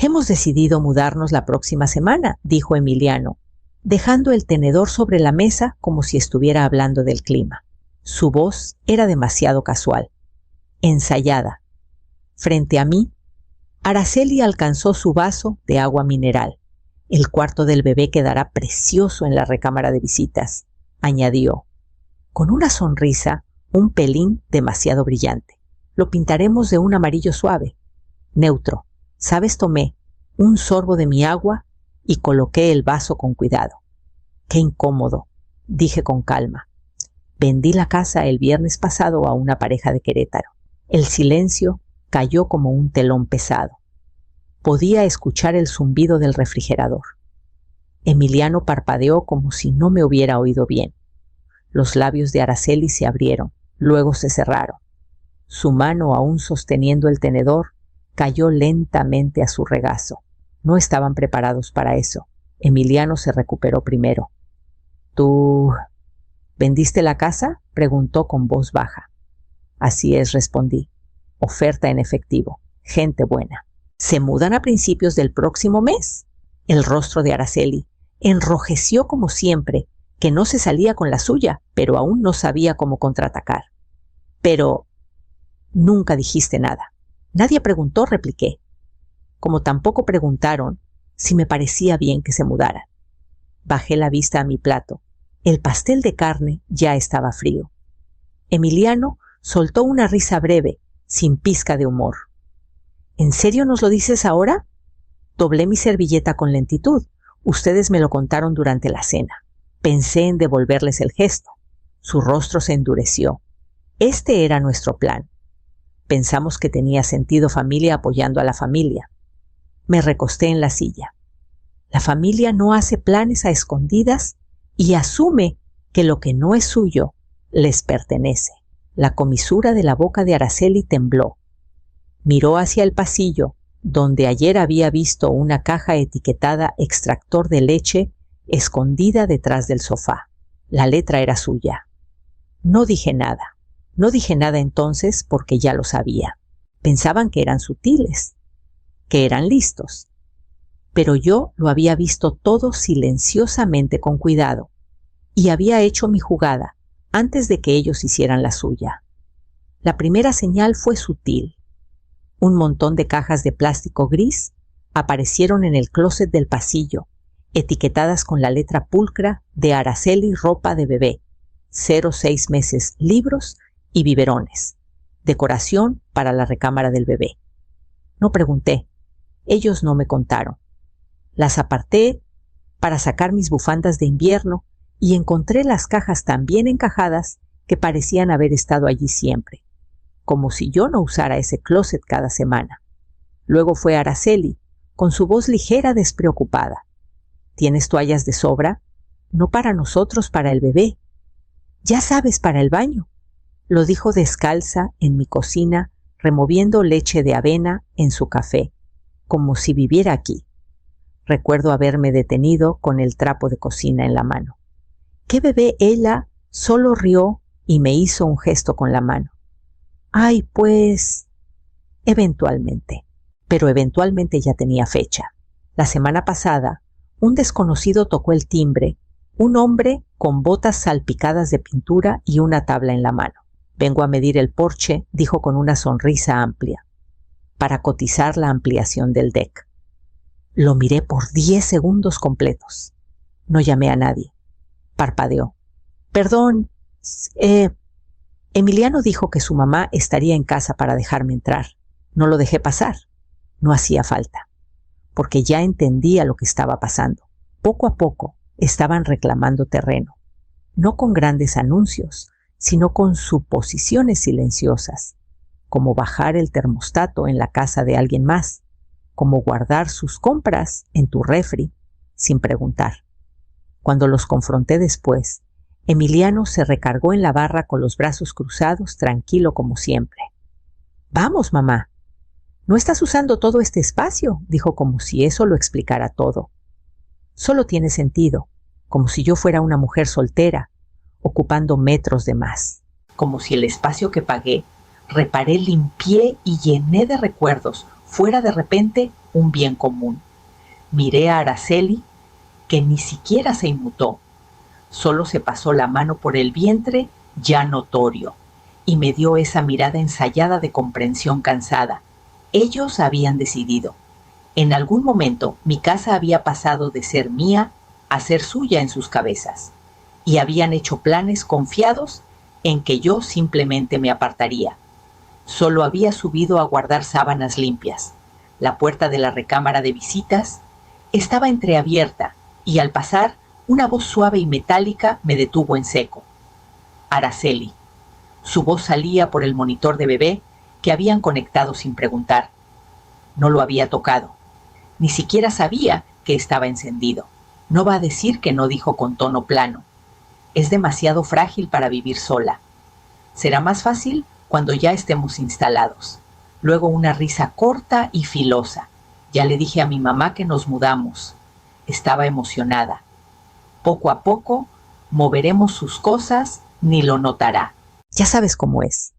Hemos decidido mudarnos la próxima semana, dijo Emiliano, dejando el tenedor sobre la mesa como si estuviera hablando del clima. Su voz era demasiado casual, ensayada. Frente a mí, Araceli alcanzó su vaso de agua mineral. El cuarto del bebé quedará precioso en la recámara de visitas, añadió, con una sonrisa un pelín demasiado brillante. Lo pintaremos de un amarillo suave, neutro. ¿Sabes? Tomé un sorbo de mi agua y coloqué el vaso con cuidado. Qué incómodo, dije con calma. Vendí la casa el viernes pasado a una pareja de Querétaro. El silencio cayó como un telón pesado. Podía escuchar el zumbido del refrigerador. Emiliano parpadeó como si no me hubiera oído bien. Los labios de Araceli se abrieron, luego se cerraron. Su mano, aún sosteniendo el tenedor, cayó lentamente a su regazo. No estaban preparados para eso. Emiliano se recuperó primero. ¿Tú vendiste la casa?, preguntó con voz baja. Así es, respondí. Oferta en efectivo. Gente buena. ¿Se mudan a principios del próximo mes? El rostro de Araceli enrojeció como siempre, que no se salía con la suya, pero aún no sabía cómo contraatacar. Pero nunca dijiste nada. Nadie preguntó, repliqué. Como tampoco preguntaron si me parecía bien que se mudaran. Bajé la vista a mi plato. El pastel de carne ya estaba frío. Emiliano soltó una risa breve, sin pizca de humor. ¿En serio nos lo dices ahora? Doblé mi servilleta con lentitud. Ustedes me lo contaron durante la cena. Pensé en devolverles el gesto. Su rostro se endureció. Este era nuestro plan. Pensamos que tenía sentido familia apoyando a la familia. Me recosté en la silla. La familia no hace planes a escondidas y asume que lo que no es suyo les pertenece. La comisura de la boca de Araceli tembló. Miró hacia el pasillo, donde ayer había visto una caja etiquetada extractor de leche escondida detrás del sofá. La letra era suya. No dije nada. No dije nada entonces porque ya lo sabía. Pensaban que eran sutiles, que eran listos. Pero yo lo había visto todo silenciosamente con cuidado y había hecho mi jugada antes de que ellos hicieran la suya. La primera señal fue sutil. Un montón de cajas de plástico gris aparecieron en el closet del pasillo, etiquetadas con la letra pulcra de Araceli ropa de bebé, 0-6 meses libros y biberones, decoración para la recámara del bebé. No pregunté, ellos no me contaron. Las aparté para sacar mis bufandas de invierno y encontré las cajas tan bien encajadas que parecían haber estado allí siempre, como si yo no usara ese closet cada semana. Luego fue Araceli, con su voz ligera despreocupada. ¿Tienes toallas de sobra? No para nosotros, para el bebé. Ya sabes, para el baño. Lo dijo descalza en mi cocina, removiendo leche de avena en su café, como si viviera aquí. Recuerdo haberme detenido con el trapo de cocina en la mano. ¿Qué bebé? Ella solo rió y me hizo un gesto con la mano. Ay, pues, eventualmente. Pero eventualmente ya tenía fecha. La semana pasada, un desconocido tocó el timbre, un hombre con botas salpicadas de pintura y una tabla en la mano. Vengo a medir el porche, dijo con una sonrisa amplia, para cotizar la ampliación del deck. Lo miré por 10 segundos completos. No llamé a nadie. Parpadeó. Perdón, Emiliano dijo que su mamá estaría en casa para dejarme entrar. No lo dejé pasar. No hacía falta, porque ya entendía lo que estaba pasando. Poco a poco estaban reclamando terreno, no con grandes anuncios, sino con suposiciones silenciosas, como bajar el termostato en la casa de alguien más, como guardar sus compras en tu refri sin preguntar. Cuando los confronté después, Emiliano se recargó en la barra con los brazos cruzados, tranquilo como siempre. «Vamos, mamá. No estás usando todo este espacio», dijo como si eso lo explicara todo. «Solo tiene sentido, como si yo fuera una mujer soltera, ocupando metros de más. Como si el espacio que pagué, reparé, limpié y llené de recuerdos fuera de repente un bien común. Miré a Araceli, que ni siquiera se inmutó. Solo se pasó la mano por el vientre, ya notorio, y me dio esa mirada ensayada de comprensión cansada. Ellos habían decidido. En algún momento mi casa había pasado de ser mía a ser suya en sus cabezas, y habían hecho planes confiados en que yo simplemente me apartaría. Solo había subido a guardar sábanas limpias. La puerta de la recámara de visitas estaba entreabierta y al pasar una voz suave y metálica me detuvo en seco. Araceli. Su voz salía por el monitor de bebé que habían conectado sin preguntar. No lo había tocado. Ni siquiera sabía que estaba encendido. No va a decir que no, dijo con tono plano. Es demasiado frágil para vivir sola. Será más fácil cuando ya estemos instalados. Luego una risa corta y filosa. Ya le dije a mi mamá que nos mudamos. Estaba emocionada. Poco a poco moveremos sus cosas, ni lo notará. Ya sabes cómo es.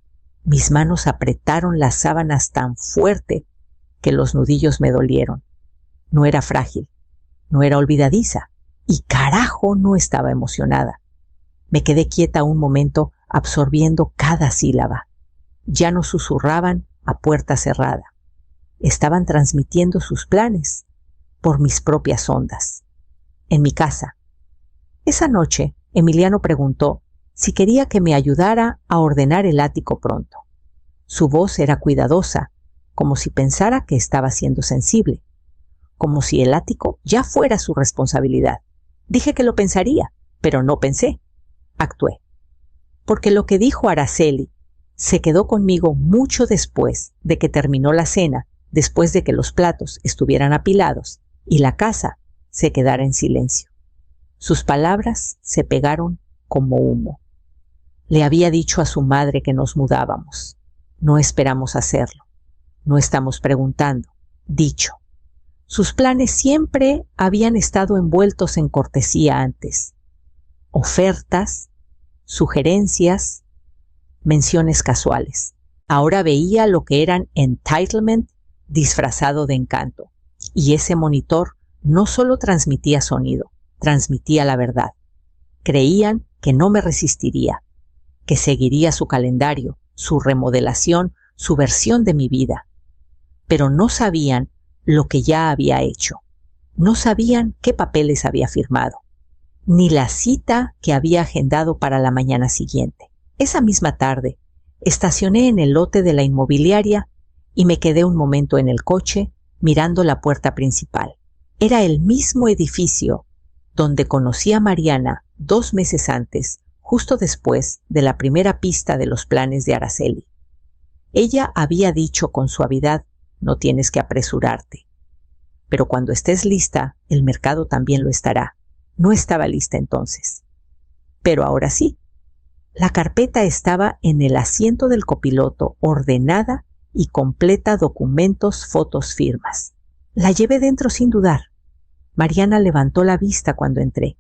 Mis manos apretaron las sábanas tan fuerte que los nudillos me dolieron. No era frágil, no era olvidadiza, y carajo no estaba emocionada. Me quedé quieta un momento absorbiendo cada sílaba. Ya no susurraban a puerta cerrada. Estaban transmitiendo sus planes por mis propias ondas. En mi casa. Esa noche, Emiliano preguntó si quería que me ayudara a ordenar el ático pronto. Su voz era cuidadosa, como si pensara que estaba siendo sensible, como si el ático ya fuera su responsabilidad. Dije que lo pensaría, pero no pensé. Actué. Porque lo que dijo Araceli se quedó conmigo mucho después de que terminó la cena, después de que los platos estuvieran apilados y la casa se quedara en silencio. Sus palabras se pegaron como humo. Le había dicho a su madre que nos mudábamos. No esperamos hacerlo. No estamos preguntando. Dicho. Sus planes siempre habían estado envueltos en cortesía antes. Ofertas, sugerencias, menciones casuales. Ahora veía lo que eran entitlement disfrazado de encanto. Y ese monitor no solo transmitía sonido, transmitía la verdad. Creían que no me resistiría, que seguiría su calendario, su remodelación, su versión de mi vida. Pero no sabían lo que ya había hecho. No sabían qué papeles había firmado, ni la cita que había agendado para la mañana siguiente. Esa misma tarde, estacioné en el lote de la inmobiliaria y me quedé un momento en el coche mirando la puerta principal. Era el mismo edificio donde conocí a Mariana 2 meses antes, justo después de la primera pista de los planes de Araceli. Ella había dicho con suavidad: no tienes que apresurarte. Pero cuando estés lista, el mercado también lo estará. No estaba lista entonces. Pero ahora sí. La carpeta estaba en el asiento del copiloto, ordenada y completa, documentos, fotos, firmas. La llevé dentro sin dudar. Mariana levantó la vista cuando entré.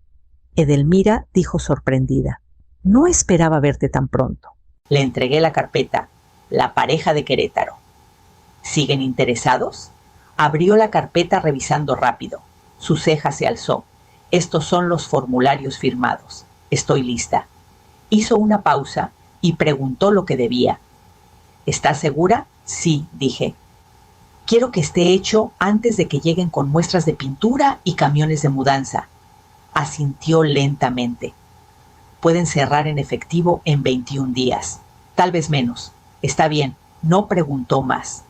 Edelmira dijo sorprendida: no esperaba verte tan pronto. Le entregué la carpeta. La pareja de Querétaro. ¿Siguen interesados? Abrió la carpeta revisando rápido. Su ceja se alzó. Estos son los formularios firmados. Estoy lista. Hizo una pausa y preguntó lo que debía. ¿Estás segura? Sí, dije. Quiero que esté hecho antes de que lleguen con muestras de pintura y camiones de mudanza. Asintió lentamente. Pueden cerrar en efectivo en 21 días. Tal vez menos. Está bien. No preguntó más.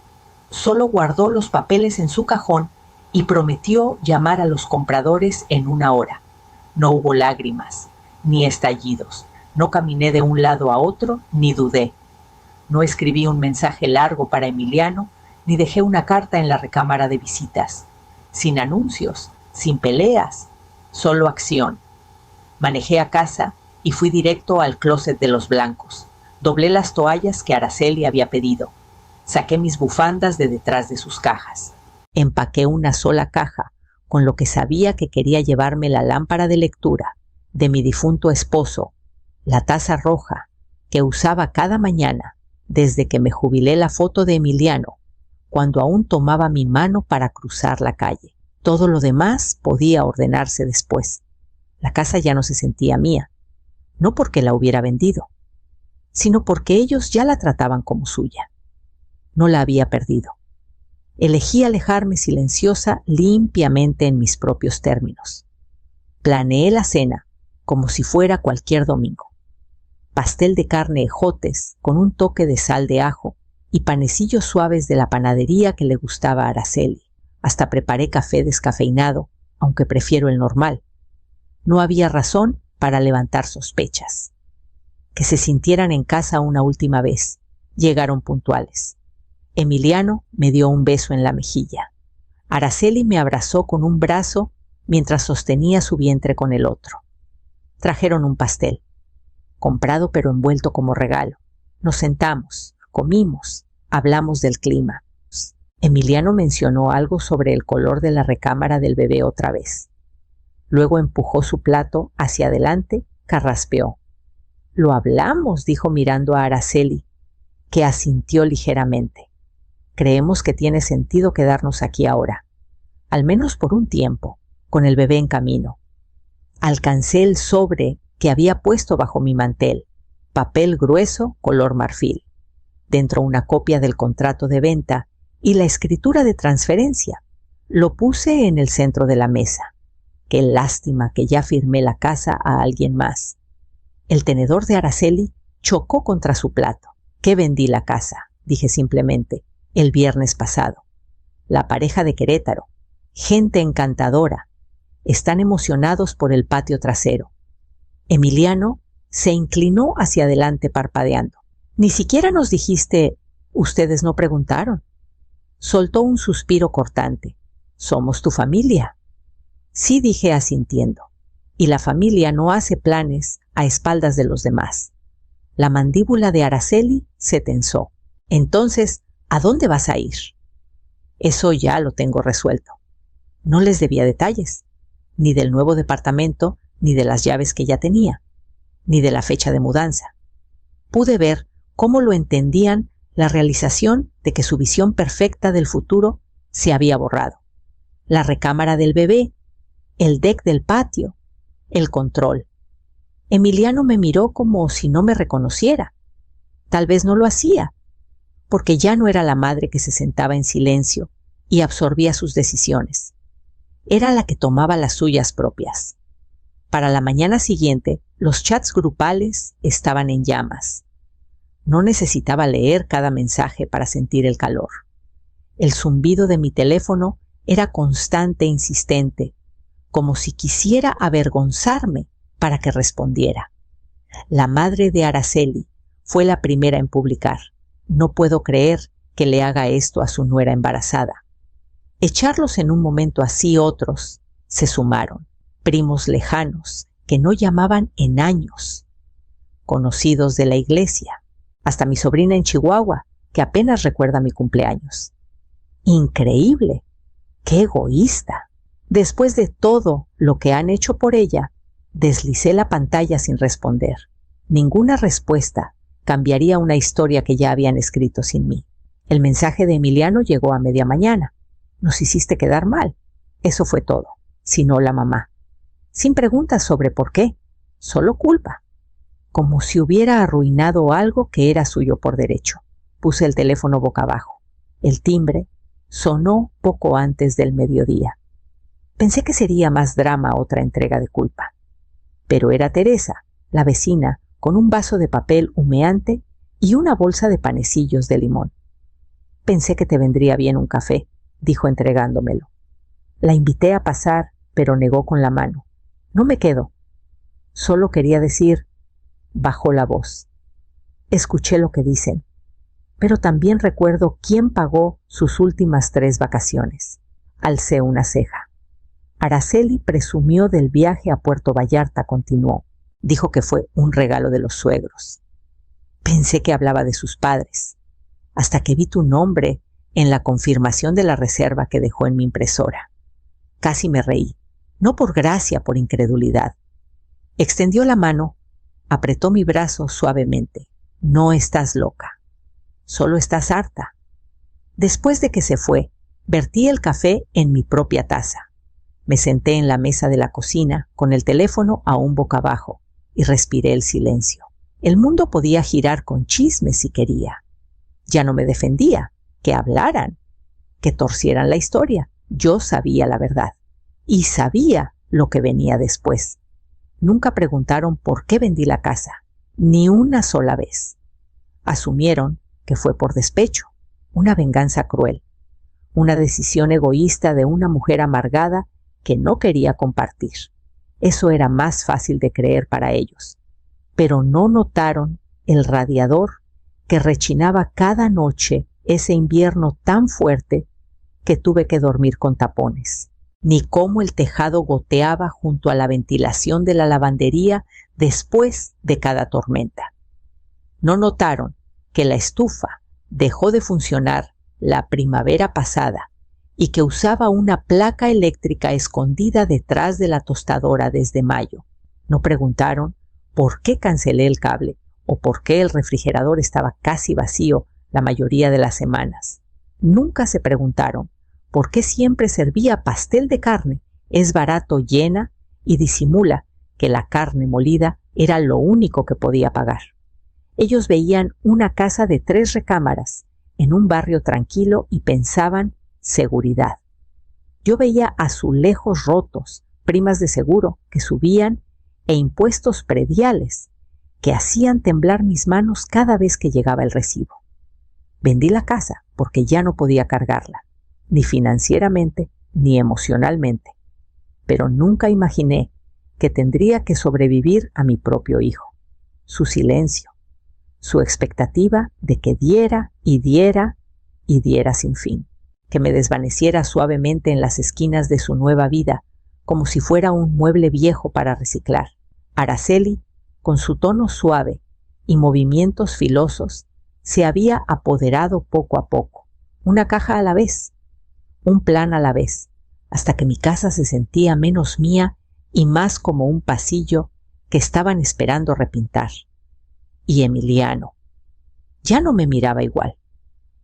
Solo guardó los papeles en su cajón y prometió llamar a los compradores en 1 hora. No hubo lágrimas, ni estallidos. No caminé de un lado a otro, ni dudé. No escribí un mensaje largo para Emiliano, ni dejé una carta en la recámara de visitas. Sin anuncios, sin peleas, solo acción. Manejé a casa y fui directo al closet de los blancos. Doblé las toallas que Araceli había pedido. Saqué mis bufandas de detrás de sus cajas. Empaqué una sola caja, con lo que sabía que quería llevarme la lámpara de lectura de mi difunto esposo, la taza roja que usaba cada mañana desde que me jubilé, la foto de Emiliano, cuando aún tomaba mi mano para cruzar la calle. Todo lo demás podía ordenarse después. La casa ya no se sentía mía, no porque la hubiera vendido, sino porque ellos ya la trataban como suya. No la había perdido. Elegí alejarme silenciosa limpiamente en mis propios términos. Planeé la cena como si fuera cualquier domingo. Pastel de carne ejotes con un toque de sal de ajo y panecillos suaves de la panadería que le gustaba a Araceli. Hasta preparé café descafeinado, aunque prefiero el normal. No había razón para levantar sospechas. Que se sintieran en casa una última vez. Llegaron puntuales. Emiliano me dio un beso en la mejilla. Araceli me abrazó con un brazo mientras sostenía su vientre con el otro. Trajeron un pastel, comprado pero envuelto como regalo. Nos sentamos, comimos, hablamos del clima. Emiliano mencionó algo sobre el color de la recámara del bebé otra vez. Luego empujó su plato hacia adelante, carraspeó. «Lo hablamos», dijo mirando a Araceli, que asintió ligeramente. «Creemos que tiene sentido quedarnos aquí ahora, al menos por un tiempo, con el bebé en camino». Alcancé el sobre que había puesto bajo mi mantel, papel grueso color marfil, dentro una copia del contrato de venta y la escritura de transferencia. Lo puse en el centro de la mesa. Qué lástima que ya firmé la casa a alguien más. El tenedor de Araceli chocó contra su plato. «Que vendí la casa», dije simplemente, «el viernes pasado. La pareja de Querétaro, gente encantadora, están emocionados por el patio trasero». Emiliano se inclinó hacia adelante parpadeando. «Ni siquiera nos dijiste, ustedes no preguntaron». Soltó un suspiro cortante. «Somos tu familia». Sí, dije asintiendo. Y la familia no hace planes a espaldas de los demás. La mandíbula de Araceli se tensó. «Entonces, ¿a dónde vas a ir?» «Eso ya lo tengo resuelto». No les debía detalles, ni del nuevo departamento, ni de las llaves que ya tenía, ni de la fecha de mudanza. Pude ver cómo lo entendían la realización de que su visión perfecta del futuro se había borrado. La recámara del bebé, el deck del patio, el control. Emiliano me miró como si no me reconociera. Tal vez no lo hacía, porque ya no era la madre que se sentaba en silencio y absorbía sus decisiones. Era la que tomaba las suyas propias. Para la mañana siguiente, los chats grupales estaban en llamas. No necesitaba leer cada mensaje para sentir el calor. El zumbido de mi teléfono era constante e insistente, como si quisiera avergonzarme para que respondiera. La madre de Araceli fue la primera en publicar. «No puedo creer que le haga esto a su nuera embarazada». Echarlos en un momento así otros se sumaron, primos lejanos que no llamaban en años, conocidos de la iglesia, hasta mi sobrina en Chihuahua, que apenas recuerda mi cumpleaños. Increíble, qué egoísta. Después de todo lo que han hecho por ella, deslicé la pantalla sin responder. Ninguna respuesta cambiaría una historia que ya habían escrito sin mí. El mensaje de Emiliano llegó a media mañana. «Nos hiciste quedar mal». Eso fue todo, sino la mamá. Sin preguntas sobre por qué, solo culpa. Como si hubiera arruinado algo que era suyo por derecho. Puse el teléfono boca abajo. El timbre sonó poco antes del mediodía. Pensé que sería más drama otra entrega de culpa. Pero era Teresa, la vecina, con un vaso de papel humeante y una bolsa de panecillos de limón. «Pensé que te vendría bien un café», dijo entregándomelo. La invité a pasar, pero negó con la mano. «No me quedo». Solo quería decir, bajó la voz. Escuché lo que dicen, pero también recuerdo quién pagó sus últimas 3 vacaciones. Alcé una ceja. Araceli presumió del viaje a Puerto Vallarta, continuó. Dijo que fue un regalo de los suegros. Pensé que hablaba de sus padres, hasta que vi tu nombre en la confirmación de la reserva que dejó en mi impresora. Casi me reí, no por gracia, por incredulidad. Extendió la mano, apretó mi brazo suavemente. «No estás loca, solo estás harta». Después de que se fue, vertí el café en mi propia taza. Me senté en la mesa de la cocina con el teléfono aún boca abajo y respiré el silencio. El mundo podía girar con chismes si quería. Ya no me defendía, que hablaran, que torcieran la historia. Yo sabía la verdad y sabía lo que venía después. Nunca preguntaron por qué vendí la casa, ni una sola vez. Asumieron que fue por despecho, una venganza cruel, una decisión egoísta de una mujer amargada que no quería compartir. Eso era más fácil de creer para ellos, pero no notaron el radiador que rechinaba cada noche ese invierno tan fuerte que tuve que dormir con tapones, ni cómo el tejado goteaba junto a la ventilación de la lavandería después de cada tormenta. No notaron que la estufa dejó de funcionar la primavera pasada y que usaba una placa eléctrica escondida detrás de la tostadora desde mayo. No preguntaron por qué cancelé el cable o por qué el refrigerador estaba casi vacío la mayoría de las semanas. Nunca se preguntaron por qué siempre servía pastel de carne, es barato, llena y disimula que la carne molida era lo único que podía pagar. Ellos veían una casa de 3 recámaras en un barrio tranquilo y pensaban seguridad. Yo veía azulejos rotos, primas de seguro que subían e impuestos prediales que hacían temblar mis manos cada vez que llegaba el recibo. Vendí la casa porque ya no podía cargarla, ni financieramente ni emocionalmente, pero nunca imaginé que tendría que sobrevivir a mi propio hijo, su silencio, su expectativa de que diera y diera y diera sin fin, que me desvaneciera suavemente en las esquinas de su nueva vida, como si fuera un mueble viejo para reciclar. Araceli, con su tono suave y movimientos filosos, se había apoderado poco a poco, una caja a la vez, un plan a la vez, hasta que mi casa se sentía menos mía y más como un pasillo que estaban esperando repintar. Y Emiliano ya no me miraba igual,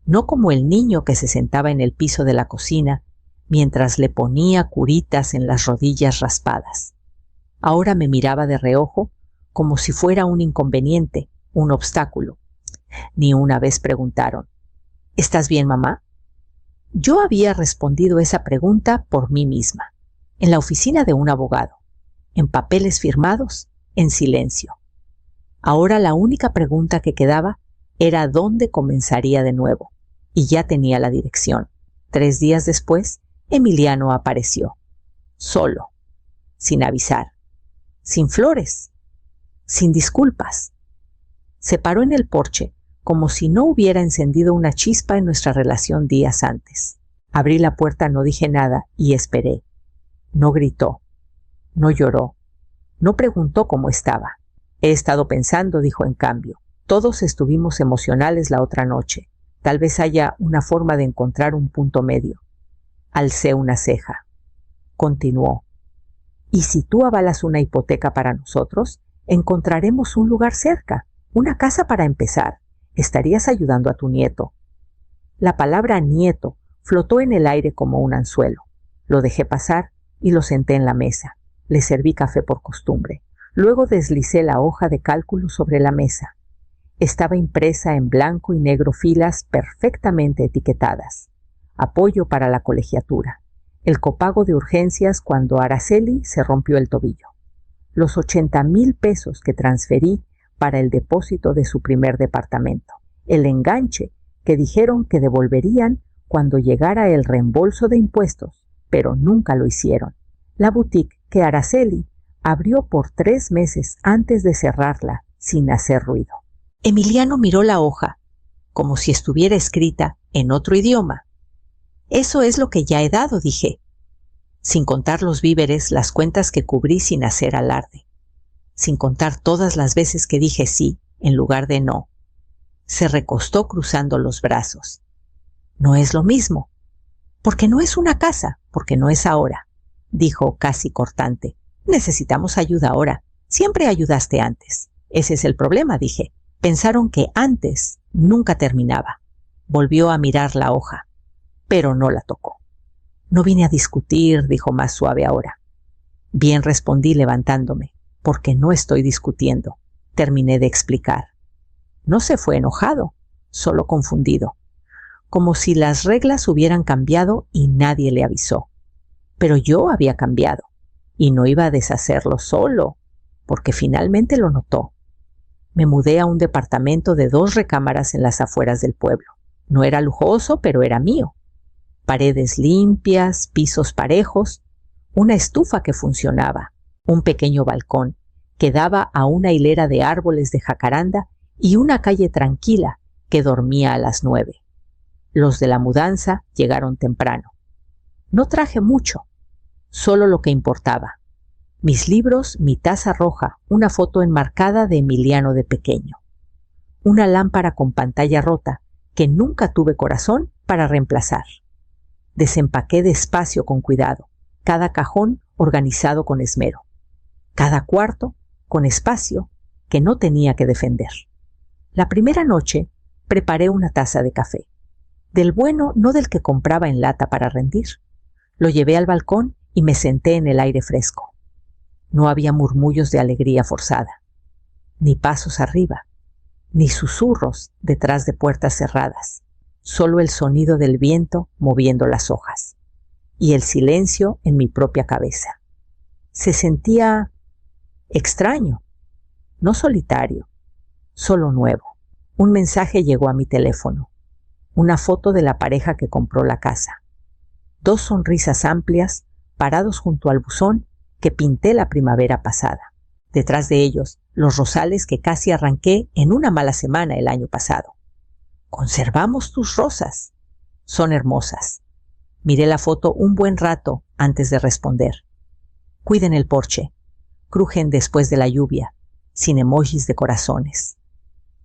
no como el niño que se sentaba en el piso de la cocina mientras le ponía curitas en las rodillas raspadas. Ahora me miraba de reojo como si fuera un inconveniente, un obstáculo. Ni una vez preguntaron, ¿estás bien, mamá? Yo había respondido esa pregunta por mí misma, en la oficina de un abogado, en papeles firmados, en silencio. Ahora la única pregunta que quedaba era dónde comenzaría de nuevo, y ya tenía la dirección. 3 días después, Emiliano apareció, solo, sin avisar, sin flores, sin disculpas. Se paró en el porche como si no hubiera encendido una chispa en nuestra relación días antes. Abrí la puerta, no dije nada y esperé. No gritó, no lloró, no preguntó cómo estaba. He estado pensando, dijo en cambio. Todos estuvimos emocionales la otra noche. Tal vez haya una forma de encontrar un punto medio. Alcé una ceja. Continuó. Y si tú avalas una hipoteca para nosotros, encontraremos un lugar cerca, una casa para empezar. Estarías ayudando a tu nieto. La palabra nieto flotó en el aire como un anzuelo. Lo dejé pasar y lo senté en la mesa. Le serví café por costumbre. Luego deslicé la hoja de cálculo sobre la mesa. Estaba impresa en blanco y negro filas perfectamente etiquetadas. Apoyo para la colegiatura. El copago de urgencias cuando Araceli se rompió el tobillo. Los 80,000 pesos que transferí para el depósito de su primer departamento. El enganche que dijeron que devolverían cuando llegara el reembolso de impuestos, pero nunca lo hicieron. La boutique que Araceli abrió por 3 meses antes de cerrarla sin hacer ruido. Emiliano miró la hoja, como si estuviera escrita en otro idioma. Eso es lo que ya he dado, dije, sin contar los víveres, las cuentas que cubrí sin hacer alarde, sin contar todas las veces que dije sí en lugar de no. Se recostó cruzando los brazos. No es lo mismo, porque no es una casa, porque no es ahora, dijo casi cortante. Necesitamos ayuda ahora. Siempre ayudaste antes. Ese es el problema, dije. Pensaron que antes nunca terminaba. Volvió a mirar la hoja. pero no la tocó. No vine a discutir, dijo más suave ahora. Bien, respondí levantándome, porque no estoy discutiendo, terminé de explicar. No se fue enojado, solo confundido, como si las reglas hubieran cambiado y nadie le avisó. Pero yo había cambiado, y no iba a deshacerlo solo, porque finalmente lo notó. Me mudé a un departamento de 2 recámaras en las afueras del pueblo. No era lujoso, pero era mío. Paredes limpias, pisos parejos, una estufa que funcionaba, un pequeño balcón que daba a una hilera de árboles de jacaranda y una calle tranquila que dormía a las 9. Los de la mudanza llegaron temprano. No traje mucho, solo lo que importaba. Mis libros, mi taza roja, una foto enmarcada de Emiliano de pequeño. Una lámpara con pantalla rota que nunca tuve corazón para reemplazar. Desempaqué despacio con cuidado, cada cajón organizado con esmero. Cada cuarto con espacio que no tenía que defender. La primera noche preparé una taza de café. Del bueno, no del que compraba en lata para rendir. Lo llevé al balcón y me senté en el aire fresco. No había murmullos de alegría forzada, ni pasos arriba, ni susurros detrás de puertas cerradas, solo el sonido del viento moviendo las hojas, y el silencio en mi propia cabeza. Se sentía extraño, no solitario, solo nuevo. Un mensaje llegó a mi teléfono, una foto de la pareja que compró la casa. 2 sonrisas amplias parados junto al buzón que pinté la primavera pasada. Detrás de ellos, los rosales que casi arranqué en una mala semana el año pasado. Conservamos tus rosas. Son hermosas. Miré la foto un buen rato antes de responder. Cuiden el porche. Crujen después de la lluvia, sin emojis de corazones,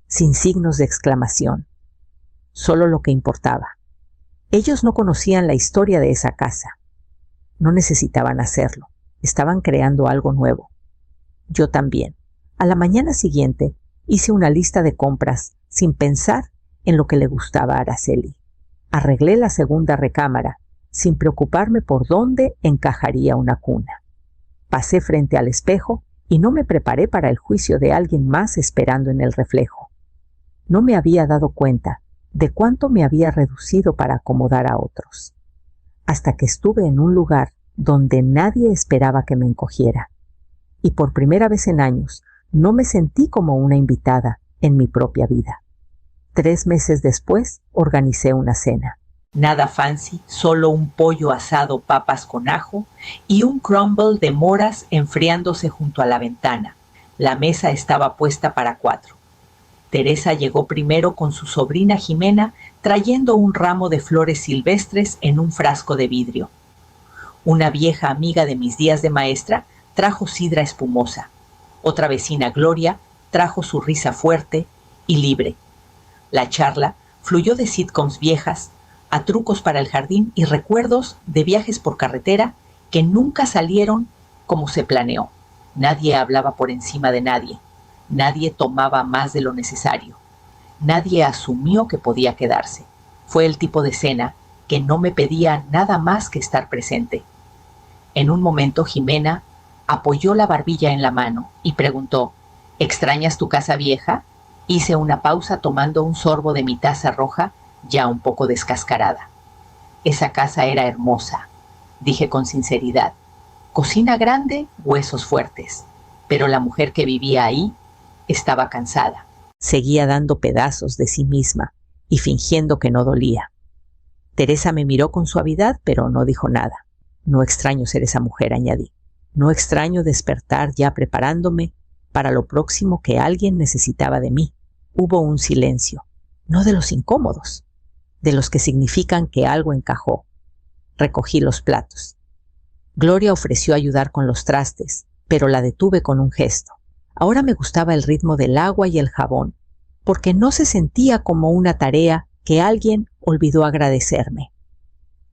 sin signos de exclamación. Solo lo que importaba. Ellos no conocían la historia de esa casa. No necesitaban hacerlo. Estaban creando algo nuevo. Yo también. A la mañana siguiente hice una lista de compras sin pensar en lo que le gustaba a Araceli. Arreglé la segunda recámara sin preocuparme por dónde encajaría una cuna. Pasé frente al espejo y no me preparé para el juicio de alguien más esperando en el reflejo. No me había dado cuenta de cuánto me había reducido para acomodar a otros, hasta que estuve en un lugar donde nadie esperaba que me encogiera. Y por primera vez en años no me sentí como una invitada en mi propia vida. 3 meses después organicé una cena. Nada fancy, solo un pollo asado, papas con ajo y un crumble de moras enfriándose junto a la ventana. La mesa estaba puesta para 4. Teresa llegó primero con su sobrina Jimena trayendo un ramo de flores silvestres en un frasco de vidrio. Una vieja amiga de mis días de maestra trajo sidra espumosa. Otra vecina, Gloria, trajo su risa fuerte y libre. La charla fluyó de sitcoms viejas a trucos para el jardín y recuerdos de viajes por carretera que nunca salieron como se planeó. Nadie hablaba por encima de nadie. Nadie tomaba más de lo necesario. Nadie asumió que podía quedarse. Fue el tipo de cena que no me pedía nada más que estar presente. En un momento Jimena apoyó la barbilla en la mano y preguntó: ¿extrañas tu casa vieja? Hice una pausa tomando un sorbo de mi taza roja, ya un poco descascarada. Esa casa era hermosa, dije con sinceridad. Cocina grande, huesos fuertes. Pero la mujer que vivía ahí estaba cansada. Seguía dando pedazos de sí misma y fingiendo que no dolía. Teresa me miró con suavidad, pero no dijo nada. No extraño ser esa mujer, añadí. No extraño despertar ya preparándome para lo próximo que alguien necesitaba de mí. Hubo un silencio, no de los incómodos, de los que significan que algo encajó. Recogí los platos. Gloria ofreció ayudar con los trastes, pero la detuve con un gesto. Ahora me gustaba el ritmo del agua y el jabón, porque no se sentía como una tarea que alguien olvidó agradecerme.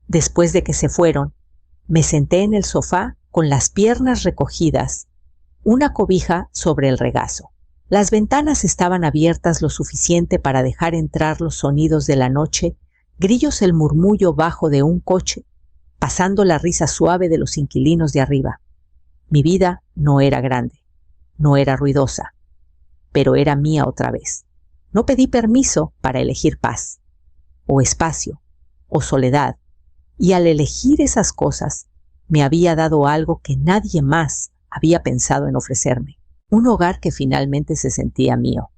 Después de que se fueron, me senté en el sofá con las piernas recogidas, una cobija sobre el regazo. Las ventanas estaban abiertas lo suficiente para dejar entrar los sonidos de la noche Grillos el murmullo bajo de un coche, pasando la risa suave de los inquilinos de arriba. Mi vida no era grande, no era ruidosa, pero era mía otra vez. No pedí permiso para elegir paz, o espacio, o soledad, y al elegir esas cosas, me había dado algo que nadie más había pensado en ofrecerme. Un hogar que finalmente se sentía mío.